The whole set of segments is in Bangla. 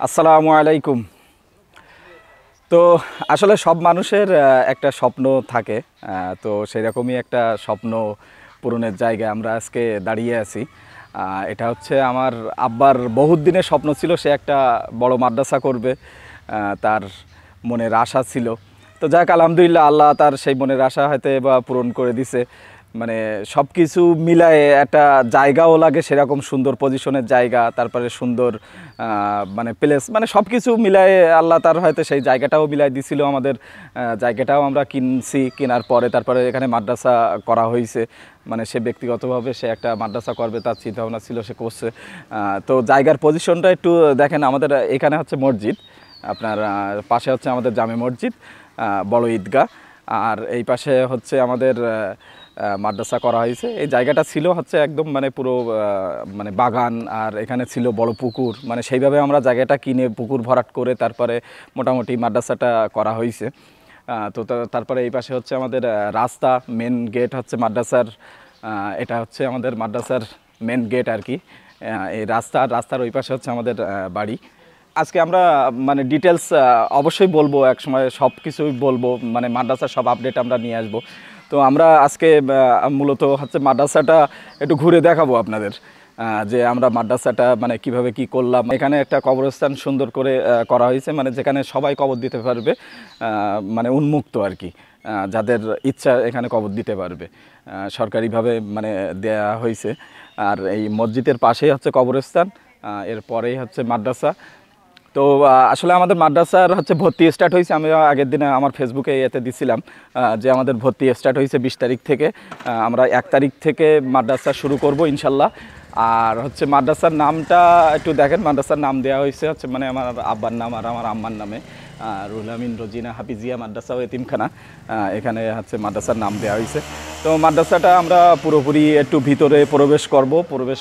আসসালামু আলাইকুম। তো আসলে সব মানুষের একটা স্বপ্ন থাকে। তো সেরকমই একটা স্বপ্ন পূরণের জায়গায় আমরা আজকে দাঁড়িয়ে আছি। এটা হচ্ছে আমার আব্বার বহুত দিনের স্বপ্ন ছিল, সে একটা বড় মাদ্রাসা করবে। তার মনের আশা ছিল। তো যাক, আলহামদুলিল্লাহ, আল্লাহ তার সেই মনের আশা হয়তো বা পূরণ করে দিছে। মানে সব কিছু মিলায়ে একটা জায়গাও লাগে, সেরকম সুন্দর পজিশনের জায়গা, তারপরে সুন্দর মানে প্লেস, মানে সব কিছু মিলায়ে আল্লাহ তার হয়তো সেই জায়গাটাও মিলাই দিছিল আমাদের। জায়গাটাও আমরা কিনছি, কেনার পরে তারপরে এখানে মাদ্রাসা করা হয়েছে। মানে সে ব্যক্তিগতভাবে সে একটা মাদ্রাসা করবে, তার চিন্তাভাবনা ছিল, সে করছে। তো জায়গার পজিশনটা একটু দেখেন। আমাদের এখানে হচ্ছে মসজিদ, আপনার পাশে হচ্ছে আমাদের জামে মসজিদ, বড় ঈদগাহ, আর এই পাশে হচ্ছে আমাদের মাদ্রাসা করা হয়েছে। এই জায়গাটা ছিল হচ্ছে একদম মানে পুরো মানে বাগান, আর এখানে ছিল বড় পুকুর। মানে সেইভাবে আমরা জায়গাটা কিনে পুকুর ভরাট করে তারপরে মোটামুটি মাদ্রাসাটা করা হয়েছে। তো তারপরে এই পাশে হচ্ছে আমাদের রাস্তা, মেন গেট হচ্ছে মাদ্রাসার। এটা হচ্ছে আমাদের মাদ্রাসার মেন গেট আর কি। এই রাস্তার ওই পাশে হচ্ছে আমাদের বাড়ি। আজকে আমরা মানে ডিটেলস অবশ্যই বলবো, এক সময় সব কিছুই বলবো, মানে মাদ্রাসার সব আপডেট আমরা নিয়ে আসবো। তো আমরা আজকে মূলত হচ্ছে মাদ্রাসাটা একটু ঘুরে দেখাবো আপনাদের, যে আমরা মাদ্রাসাটা মানে কিভাবে কি করলাম। এখানে একটা কবরস্থান সুন্দর করে করা হয়েছে, মানে যেখানে সবাই কবর দিতে পারবে, মানে উন্মুক্ত আর কি। যাদের ইচ্ছা এখানে কবর দিতে পারবে, সরকারিভাবে মানে দেয়া হয়েছে। আর এই মসজিদের পাশেই হচ্ছে কবরস্থান, এরপরেই হচ্ছে মাদ্রাসা। তো আসলে আমাদের মাদ্রাসার হচ্ছে ভর্তি স্টার্ট হয়েছে। আমি আগের দিনে আমার ফেসবুকে এতে দিছিলাম যে আমাদের ভর্তি স্টার্ট হয়েছে 20 তারিখ থেকে। আমরা 1 তারিখ থেকে মাদ্রাসা শুরু করব ইনশাল্লাহ। আর হচ্ছে মাদ্রাসার নামটা একটু দেখেন। মাদ্রাসার নাম দেওয়া হয়েছে হচ্ছে মানে আমার আব্বার নাম আর আমার আম্মার নামে, রুহুল আমিন রোজিনা হাফিজিয়া মাদ্রাসা ও এতিমখানা, এখানে হচ্ছে মাদ্রাসার নাম দেওয়া হয়েছে। তো মাদ্রাসাটা আমরা পুরোপুরি একটু ভিতরে প্রবেশ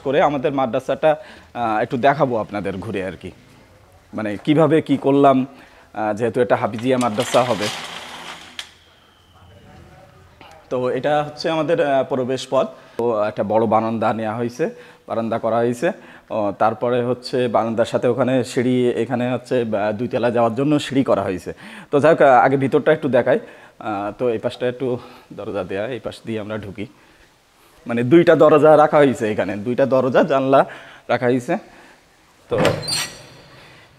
করে আমাদের মাদ্রাসাটা একটু দেখাবো আপনাদের ঘুরে আর কি, মানে কিভাবে কি করলাম, যেহেতু এটা হাফিজিয়া মাদ্রাসা হবে। তো এটা হচ্ছে আমাদের প্রবেশ পথ। তো একটা বড় বারান্দা নেওয়া হয়েছে, বারান্দা করা হয়েছে। তারপরে হচ্ছে বারান্দার সাথে ওখানে সিঁড়ি, এখানে হচ্ছে 2 তলা যাওয়ার জন্য সিঁড়ি করা হয়েছে। তো যাই হোক, আগে ভিতরটা একটু দেখাই। তো এই পাশটা একটু দরজা দেয়া, এই পাশ দিয়ে আমরা ঢুকি। মানে 2টা দরজা রাখা হয়েছে এখানে, 2টা দরজা জানলা রাখা হয়েছে। তো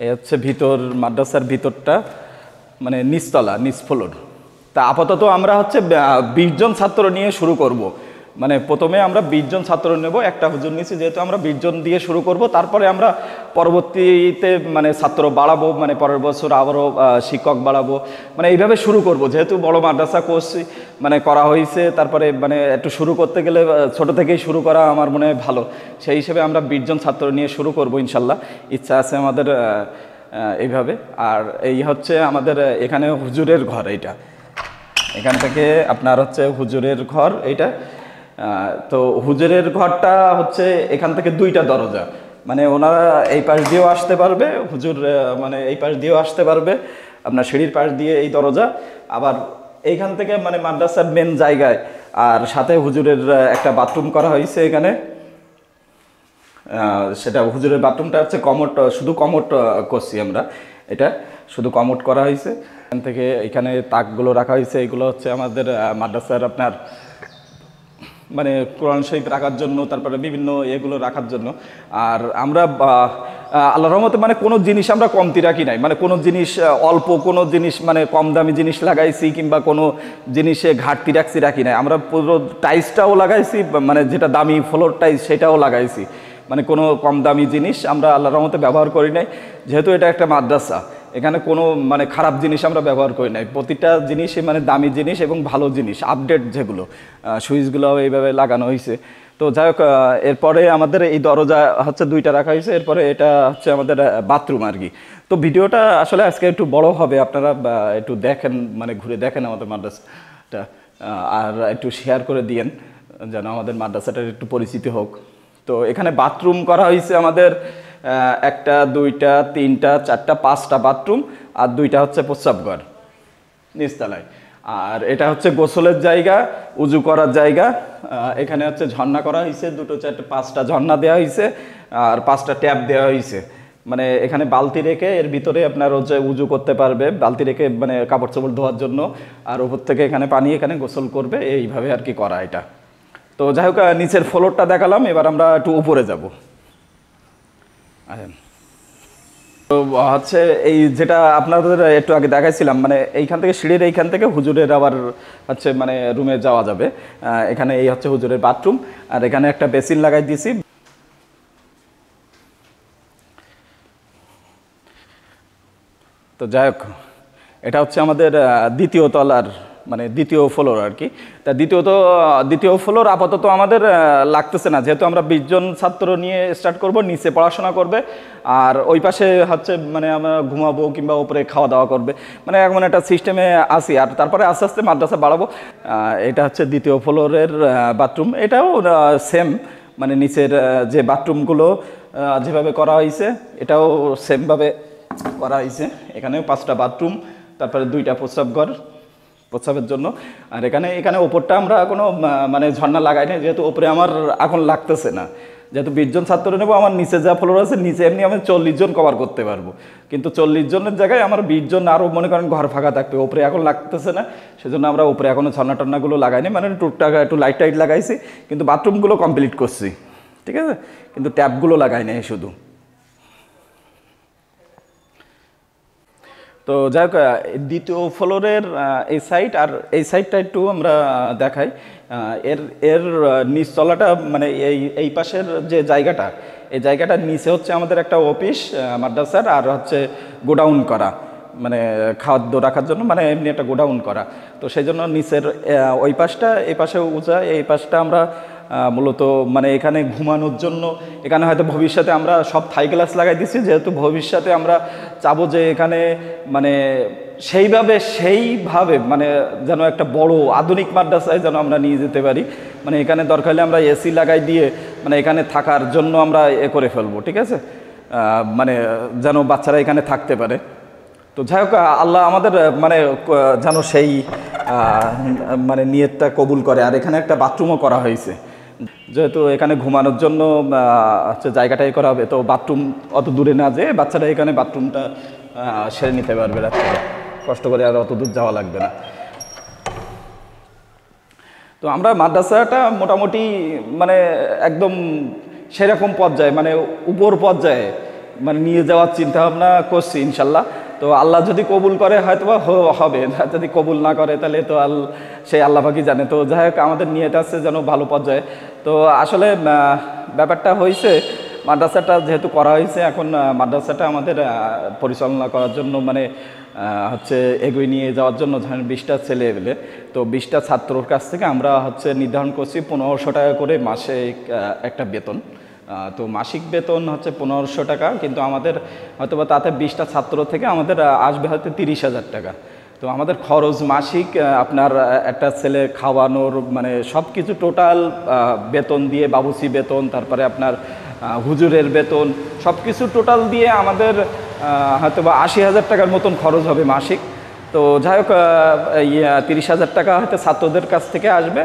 এই হচ্ছে ভিতর, মাদ্রাসার ভিতরটা, মানে নিচতলা, নিচ ফ্লোর। তা আপাতত আমরা হচ্ছে 20 জন ছাত্র নিয়ে শুরু করব। মানে প্রথমে আমরা 20 জন ছাত্র নেব, একটা হুজুর নিচ্ছি, যেহেতু আমরা 20 জন দিয়ে শুরু করব। তারপরে আমরা পরবর্তীতে মানে ছাত্র বাড়াবো, মানে পরের বছর আবারও শিক্ষক বাড়াবো। মানে এইভাবে শুরু করব, যেহেতু বড় মাদ্রাসা করছি, মানে করা হয়েছে। তারপরে মানে একটু শুরু করতে গেলে ছোট থেকেই শুরু করা আমার মনে হয় ভালো। সেই হিসেবে আমরা 20 জন ছাত্র নিয়ে শুরু করব ইনশাল্লাহ। ইচ্ছা আছে আমাদের এইভাবে। আর এই হচ্ছে আমাদের এখানে হুজুরের ঘর। এইটা এখান থেকে আপনার হচ্ছে হুজুরের ঘর এইটা। তো হুজুরের ঘরটা হচ্ছে এখান থেকে 2টা দরজা, মানে ওনারা এই পাশ দিয়েও আসতে পারবে, হুজুর মানে এই পাশ দিয়েও আসতে পারবে, আপনার সিঁড়ির পাশ দিয়ে এই দরজা। আবার এইখান থেকে মানে মাদ্রাসার মেন জায়গায়, আর সাথে হুজুরের একটা বাথরুম করা হয়েছে এখানে। সেটা হুজুরের বাথরুমটা হচ্ছে কমোড, শুধু কমোড করছি আমরা, এটা শুধু কমোড করা হয়েছে। এখান থেকে এখানে তাকগুলো রাখা হয়েছে, এগুলো হচ্ছে আমাদের মাদ্রাসার আপনার মানে কোরআন শরীফ রাখার জন্য, তারপরে বিভিন্ন এগুলো রাখার জন্য। আর আমরা আল্লাহর রহমতে মানে কোনো জিনিস আমরা কমতি রাখি নাই, মানে কোনো জিনিস অল্প কোনো জিনিস মানে কম দামি জিনিস লাগাইছি, কিংবা কোনো জিনিসে ঘাটতি রাখি নাই। আমরা পুরো টাইলসটাও লাগাইছি, মানে যেটা দামি ফ্লোর টাইলস সেটাও লাগাইছি। মানে কোনো কম দামি জিনিস আমরা আল্লাহর রহমতে ব্যবহার করি নাই, যেহেতু এটা একটা মাদ্রাসা। এখানে কোনো মানে খারাপ জিনিস আমরা ব্যবহার করি নাই, প্রতিটা জিনিসই মানে দামি জিনিস এবং ভালো জিনিস, আপডেট যেগুলো, সুইচগুলো এইভাবে লাগানো হয়েছে। তো যাই হোক, এরপরে আমাদের এই দরজা হচ্ছে 2টা রাখা হয়েছে। এরপরে এটা হচ্ছে আমাদের বাথরুম আর কি। তো ভিডিওটা আসলে আজকে একটু বড় হবে, আপনারা একটু দেখেন, মানে ঘুরে দেখেন আমাদের মাদ্রাসাটা, আর একটু শেয়ার করে দিয়েন যেন আমাদের মাদ্রাসাটার একটু পরিচিতি হোক। তো এখানে বাথরুম করা হয়েছে আমাদের 1টা 2টা 3টা 4টা 5টা বাথরুম, আর 2টা হচ্ছে প্রস্রাবঘর নিচতলায়। আর এটা হচ্ছে গোসলের জায়গা, উজু করার জায়গা। এখানে হচ্ছে ঝর্ণা করা হয়েছে, 2 4 5টা ঝর্ণা দেওয়া হয়েছে, আর 5টা ট্যাপ দেওয়া হয়েছে। মানে এখানে বালতি রেখে এর ভিতরে আপনার হচ্ছে উজু করতে পারবে, বালতি রেখে মানে কাপড় চোপড় ধোয়ার জন্য, আর উপর থেকে এখানে পানি এখানে গোসল করবে, এইভাবে আর কি করা এটা। তো যাই হোক নিচের ফ্লোরটা দেখালাম, এবার আমরা একটু উপরে যাব। তো হচ্ছে এই যেটা আপনাদের একটু আগে দেখাইছিলাম, মানে এইখান থেকে সিঁড়ির এইখান থেকে হুজুরের আবার হচ্ছে মানে রুমে যাওয়া যাবে। এখানে এই হচ্ছে হুজুরের বাথরুম, আর এখানে একটা বেসিন লাগাই দিয়েছি। তো যাই হোক, এটা হচ্ছে আমাদের দ্বিতীয় তলার মানে দ্বিতীয় ফ্লোর আর কি। তা দ্বিতীয় ফ্লোর আপাতত আমাদের লাগতেছে না, যেহেতু আমরা 20 জন ছাত্র নিয়ে স্টার্ট করব, নিচে পড়াশোনা করবে, আর ওই পাশে হচ্ছে মানে আমরা ঘুমাবো কিংবা উপরে খাওয়া দাওয়া করবে, মানে এমন একটা সিস্টেমে আসি। আর তারপরে আস্তে আস্তে মাদ্রাসা বাড়াবো। এটা হচ্ছে দ্বিতীয় ফ্লোরের বাথরুম, এটাও সেম, মানে নিচের যে বাথরুমগুলো যেভাবে করা হয়েছে এটাও সেমভাবে করা হয়েছে। এখানেও 5টা বাথরুম, তারপরে 2টা প্রস্রাবঘর প্রস্রাবের জন্য। আর এখানে ওপরটা আমরা কোনো মানে ঝর্ণা লাগাই না, যেহেতু ওপরে আমার এখন লাগতেছে না, যেহেতু 20 জন ছাত্র নেবো। আমার নিচে যা ফ্লোর আছে, নিচে এমনি আমি 40 জন কভার করতে পারবো, কিন্তু 40 জনের জায়গায় আমার 20 জন আরও মনে করেন ঘর ফাঁকা থাকবে। ওপরে এখন লাগতেছে না, সেজন্য আমরা উপরে এখনও ঝর্ণা টর্নাগুলো লাগাইনি, মানে টুকটাক একটু লাইট টাইট লাগাইছি, কিন্তু বাথরুমগুলো কমপ্লিট করছি, ঠিক আছে, কিন্তু ট্যাপগুলো লাগাই নাই শুধু। তো যাই হোক, দ্বিতীয় ফ্লোরের এই সাইড আর এই সাইডটা একটু আমরা দেখাই। এর এর নিচতলাটা মানে এই পাশের যে জায়গাটা, এই জায়গাটার নিচে হচ্ছে আমাদের একটা অফিস মাদ্রাসার, আর হচ্ছে গোডাউন করা, মানে খাদ্য রাখার জন্য, মানে এমনি একটা গোডাউন করা। তো সেই জন্য নিচের ওই পাশটা, এই পাশে উঁচা, এই পাশটা আমরা মূলত মানে এখানে ঘুমানোর জন্য। এখানে হয়তো ভবিষ্যতে আমরা সব থাই গ্লাস লাগাই দিচ্ছি, যেহেতু ভবিষ্যতে আমরা চাবো যে এখানে মানে সেইভাবে মানে যেন একটা বড় আধুনিক মাদ্রাসায় যেন আমরা নিয়ে যেতে পারি। মানে এখানে দরকার হলে আমরা এসি লাগাই দিয়ে মানে এখানে থাকার জন্য আমরা করে ফেলবো, ঠিক আছে, মানে যেন বাচ্চারা এখানে থাকতে পারে। তো যাই হোক, আল্লাহ আমাদের মানে যেন সেই মানে নিয়তটা কবুল করে। আর এখানে একটা বাথরুমও করা হয়েছে, যেহেতু এখানে ঘুমানোর জন্য হচ্ছে জায়গাটাই করা হবে, তো বাথরুম অত দূরে না যেয়ে বাচ্চারা এখানে বাথরুমটা সেরে নিতে পারবে রাত্রে, কষ্ট করে আর অত দূর যাওয়া লাগবে না। তো আমরা মাদ্রাসাটা মোটামুটি মানে একদম সেরকম পর্যায়ে, মানে উপর পর্যায়ে মানে নিয়ে যাওয়ার চিন্তা ভাবনা করছি ইনশাল্লাহ। তো আল্লাহ যদি কবুল করে হয়তো বা হবে, যদি কবুল না করে তাহলে তো সেই আল্লাহ পাকই জানে। তো যাই হোক, আমাদের নিয়ত আছে যেন ভালো পর্যায়ে। তো আসলে ব্যাপারটা হয়েছে, মাদ্রাসাটা যেহেতু করা হয়েছে, এখন মাদ্রাসাটা আমাদের পরিচালনা করার জন্য মানে হচ্ছে এগিয়ে নিয়ে যাওয়ার জন্য, ধরেন 20টা ছেলে এলে, তো 20টা ছাত্রর কাছ থেকে আমরা হচ্ছে নির্ধারণ করছি 1500 টাকা করে মাসে একটা বেতন। তো মাসিক বেতন হচ্ছে 1500 টাকা, কিন্তু আমাদের হয়তোবা তাতে 20টা ছাত্র থেকে আমাদের আসবে হয়তো 30,000 টাকা। তো আমাদের খরচ মাসিক আপনার একটা ছেলে খাওয়ানোর মানে সব কিছু টোটাল বেতন দিয়ে, বাবুসি বেতন, তারপরে আপনার হুজুরের বেতন, সব কিছু টোটাল দিয়ে আমাদের হয়তোবা 80,000 টাকার মতন খরচ হবে মাসিক। তো যাই হোক, 30,000 টাকা হয়তো ছাত্রদের কাছ থেকে আসবে,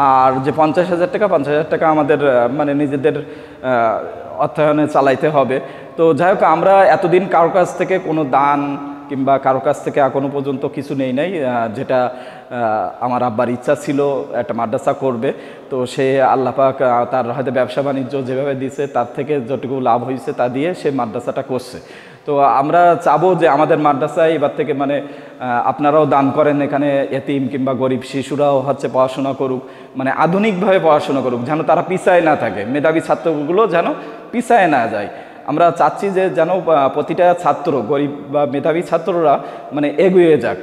আর যে 50,000 টাকা আমাদের মানে নিজেদের অর্থায়নে চালাইতে হবে। তো যাই হোক, আমরা এতদিন কারোর কাছ থেকে কোনো দান কিংবা কারোর কাছ থেকে এখনও পর্যন্ত কিছু নেই নাই। যেটা আমার আব্বার ইচ্ছা ছিল একটা মাদ্রাসা করবে, তো সে আল্লাহ পাক তার হয়তো ব্যবসা বাণিজ্য যেভাবে দিয়েছে তার থেকে যতটুকু লাভ হয়েছে তা দিয়ে সে মাদ্রাসাটা করছে। তো আমরা চাবো যে আমাদের মাদ্রাসায় এবার থেকে মানে আপনারাও দান করেন, এখানে এতিম কিংবা গরিব শিশুরাও হচ্ছে পড়াশোনা করুক, মানে আধুনিকভাবে পড়াশোনা করুক, যেন তারা পিছায় না থাকে, মেধাবী ছাত্রগুলো যেন পিছায় না যায়। আমরা চাচ্ছি যে যেন প্রতিটা ছাত্র, গরিব বা মেধাবী ছাত্ররা মানে এগিয়ে যাক,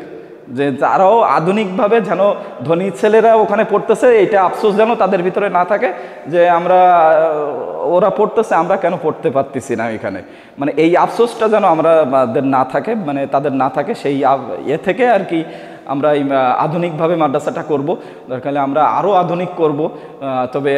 যে তারাও আধুনিকভাবে যেন ধনী ছেলেরা ওখানে পড়তেছে, এটা আফসোস যেন তাদের ভিতরে না থাকে যে ওরা পড়তেছে, আমরা কেন পড়তে পারতেছি না এখানে, মানে এই আফসোসটা যেন আমাদের না থাকে, মানে তাদের না থাকে। সেই থেকে আর কি আমরা এই আধুনিকভাবে মাদ্রাসাটা করব, দরকার হলে আমরা আরও আধুনিক করব। তবে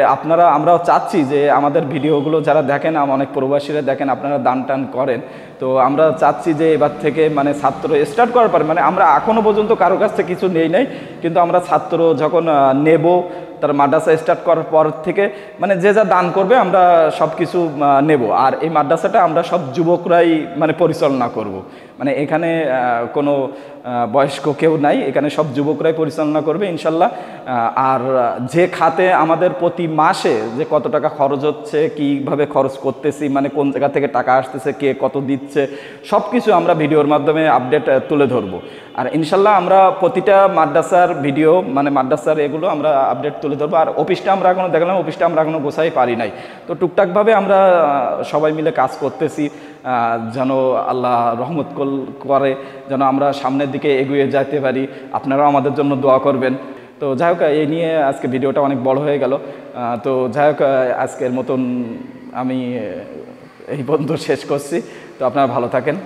আমরাও চাচ্ছি যে আমাদের ভিডিওগুলো যারা দেখেন, অনেক প্রবাসীরা দেখেন, আপনারা দান টান করেন, তো আমরা চাচ্ছি যে এবার থেকে মানে ছাত্র স্টার্ট করার পরে, মানে আমরা এখনও পর্যন্ত কারো কাছ থেকে কিছু নেই নাই, কিন্তু আমরা ছাত্র যখন নেব তার মাদ্রাসা স্টার্ট করার পর থেকে মানে যে যা দান করবে আমরা সব কিছু নেব। আর এই মাদ্রাসাটা আমরা সব যুবকরাই মানে পরিচালনা করব। মানে এখানে কোনো বয়স্ক কেউ নাই, এখানে সব যুবকরাই পরিচালনা করবে ইনশাল্লাহ। আর যে খাতে আমাদের প্রতি মাসে যে কত টাকা খরচ হচ্ছে, কীভাবে খরচ করতেছি, মানে কোন জায়গা থেকে টাকা আসতেছে, কে কত দিচ্ছে, সব কিছু আমরা ভিডিওর মাধ্যমে আপডেট তুলে ধরবো। আর ইনশাল্লাহ আমরা প্রতিটা মাদ্রাসার ভিডিও মানে মাদ্রাসার এগুলো আমরা আপডেট তুলে ধরবো। আর অফিসটা আমরা এখনও দেখলাম, অফিসটা আমরা এখনও গোছাই পারি নাই। তো টুকটাকভাবে আমরা সবাই মিলে কাজ করতেছি, যেন আল্লাহ রহমত করে, যেন আমরা সামনের দিকে এগিয়ে যেতে পারি। আপনারাও আমাদের জন্য দোয়া করবেন। তো যাই হোক, এই নিয়ে আজকে ভিডিওটা অনেক বড় হয়ে গেল। তো যাই হোক, আজকের মতন আমি এই পর্যন্ত শেষ করছি। তো আপনারা ভালো থাকেন।